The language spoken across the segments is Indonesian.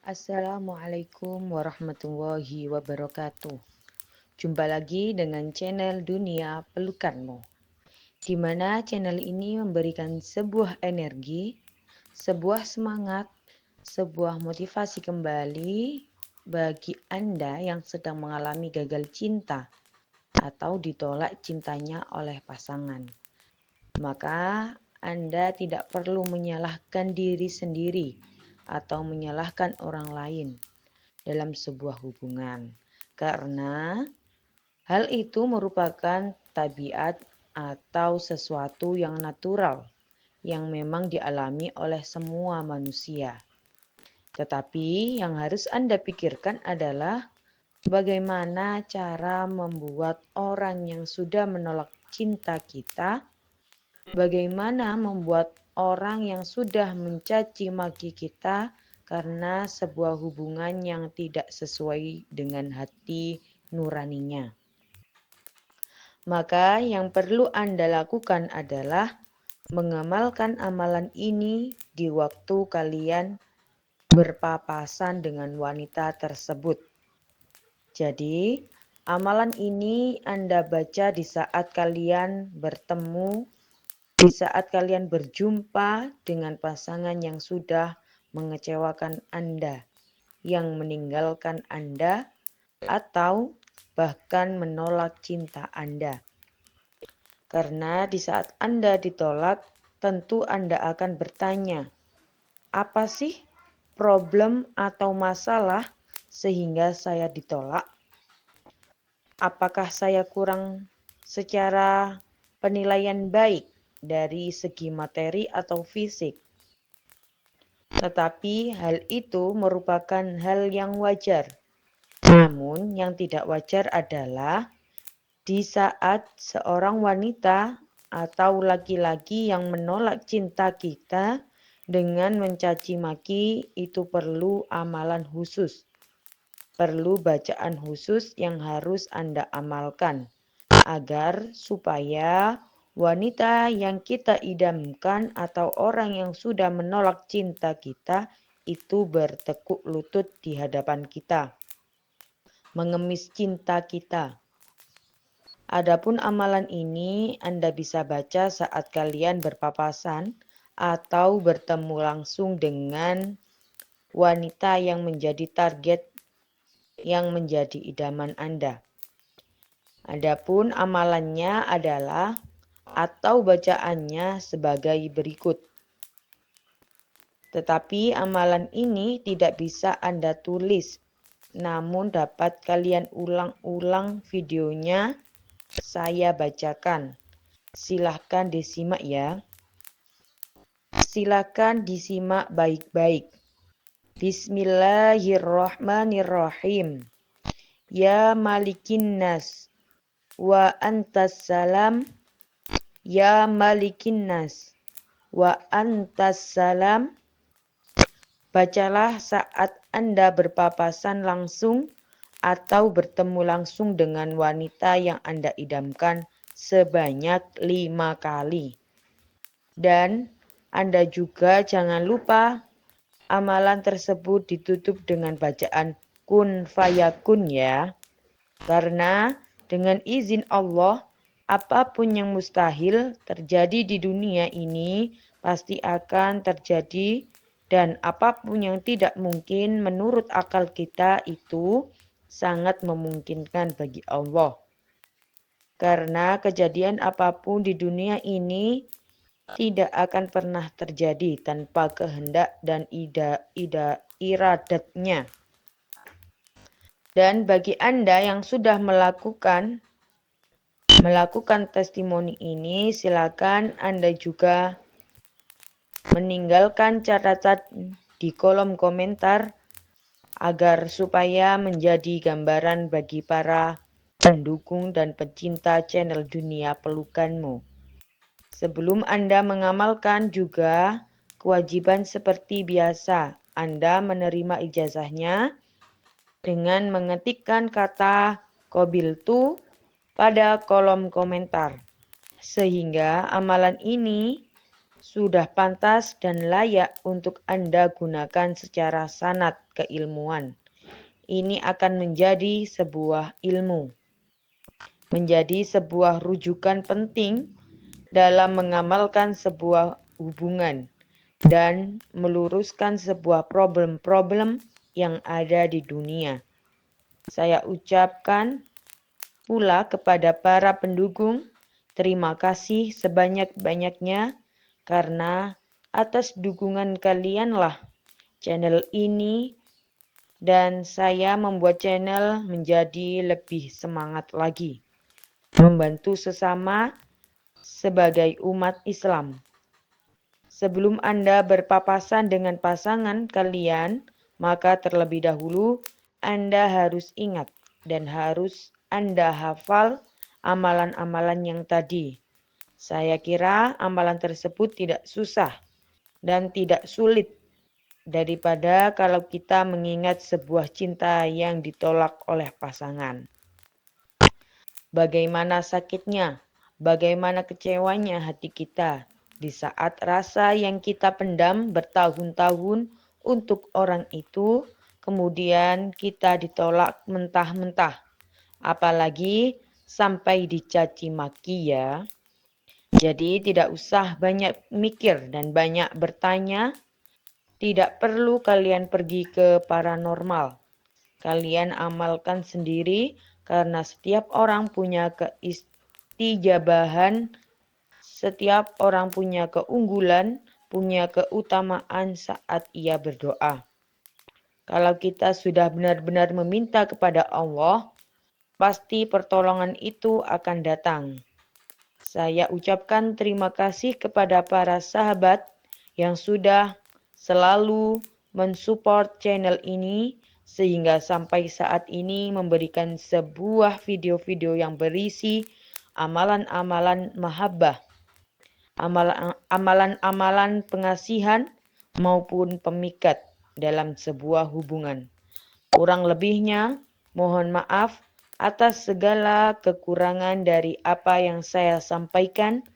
Assalamualaikum warahmatullahi wabarakatuh. Jumpa lagi dengan channel Dunia Pelukanmu, di mana channel ini memberikan sebuah energi, sebuah semangat, sebuah motivasi kembali bagi Anda yang sedang mengalami gagal cinta atau ditolak cintanya oleh pasangan. Maka Anda tidak perlu menyalahkan diri sendiri atau menyalahkan orang lain dalam sebuah hubungan, karena hal itu merupakan tabiat atau sesuatu yang natural yang memang dialami oleh semua manusia. Tetapi yang harus Anda pikirkan adalah bagaimana cara membuat orang yang sudah menolak cinta kita, bagaimana membuat orang yang sudah mencaci maki kita karena sebuah hubungan yang tidak sesuai dengan hati nuraninya. Maka yang perlu Anda lakukan adalah mengamalkan amalan ini di waktu kalian berpapasan dengan wanita tersebut. Jadi, amalan ini Anda baca di saat kalian bertemu, di saat kalian berjumpa dengan pasangan yang sudah mengecewakan Anda, yang meninggalkan Anda, atau bahkan menolak cinta Anda. Karena di saat Anda ditolak, tentu Anda akan bertanya, apa sih problem atau masalah sehingga saya ditolak? Apakah saya kurang secara penilaian baik dari segi materi atau fisik? Tetapi hal itu merupakan hal yang wajar. Namun yang tidak wajar adalah di saat seorang wanita atau laki-laki yang menolak cinta kita dengan mencaci maki, itu perlu amalan khusus. Perlu bacaan khusus yang harus Anda amalkan agar supaya wanita yang kita idamkan atau orang yang sudah menolak cinta kita itu bertekuk lutut di hadapan kita, mengemis cinta kita. Adapun amalan ini Anda bisa baca saat kalian berpapasan atau bertemu langsung dengan wanita yang menjadi target, yang menjadi idaman Anda. Adapun amalannya adalah atau bacaannya sebagai berikut. Tetapi amalan ini tidak bisa Anda tulis, namun dapat kalian ulang-ulang videonya saya bacakan. Silahkan disimak ya. Silahkan disimak baik-baik. Bismillahirrahmanirrahim. Ya malikin nas, wa antas salam. Ya malikin nas, wa antas salam. Bacalah saat Anda berpapasan langsung atau bertemu langsung dengan wanita yang Anda idamkan sebanyak 5 kali. Dan Anda juga jangan lupa amalan tersebut ditutup dengan bacaan kun fayakun ya. Karena dengan izin Allah, apapun yang mustahil terjadi di dunia ini pasti akan terjadi, dan apapun yang tidak mungkin menurut akal kita itu sangat memungkinkan bagi Allah. Karena kejadian apapun di dunia ini tidak akan pernah terjadi tanpa kehendak dan iradatnya. Dan bagi Anda yang sudah melakukan testimoni ini, silakan Anda juga meninggalkan catatan di kolom komentar agar supaya menjadi gambaran bagi para pendukung dan pecinta channel Dunia Pelukanmu. Sebelum Anda mengamalkan juga kewajiban seperti biasa, Anda menerima ijazahnya dengan mengetikkan kata qabiltu pada kolom komentar. Sehingga amalan ini sudah pantas dan layak untuk Anda gunakan secara sanad keilmuan. Ini akan menjadi sebuah ilmu, menjadi sebuah rujukan penting dalam mengamalkan sebuah hubungan dan meluruskan sebuah problem-problem yang ada di dunia. Saya ucapkan pula kepada para pendukung, terima kasih sebanyak-banyaknya karena atas dukungan kalianlah channel ini dan saya membuat channel menjadi lebih semangat lagi, membantu sesama sebagai umat Islam. Sebelum Anda berpapasan dengan pasangan kalian, maka terlebih dahulu Anda harus ingat dan harus Anda hafal amalan-amalan yang tadi. Saya kira amalan tersebut tidak susah dan tidak sulit daripada kalau kita mengingat sebuah cinta yang ditolak oleh pasangan. Bagaimana sakitnya, bagaimana kecewanya hati kita di saat rasa yang kita pendam bertahun-tahun untuk orang itu, kemudian kita ditolak mentah-mentah. Apalagi sampai dicaci maki ya. Jadi tidak usah banyak mikir dan banyak bertanya. Tidak perlu kalian pergi ke paranormal. Kalian amalkan sendiri karena setiap orang punya keistijabahan, setiap orang punya keunggulan, punya keutamaan saat ia berdoa. Kalau kita sudah benar-benar meminta kepada Allah, pasti pertolongan itu akan datang. Saya ucapkan terima kasih kepada para sahabat yang sudah selalu mensupport channel ini sehingga sampai saat ini memberikan sebuah video-video yang berisi amalan-amalan mahabbah, amalan-amalan pengasihan maupun pemikat dalam sebuah hubungan. Kurang lebihnya, mohon maaf atas segala kekurangan dari apa yang saya sampaikan.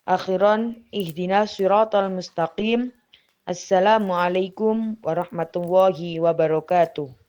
Akhiran, ihdinas siratal mustaqim. Assalamualaikum warahmatullahi wabarakatuh.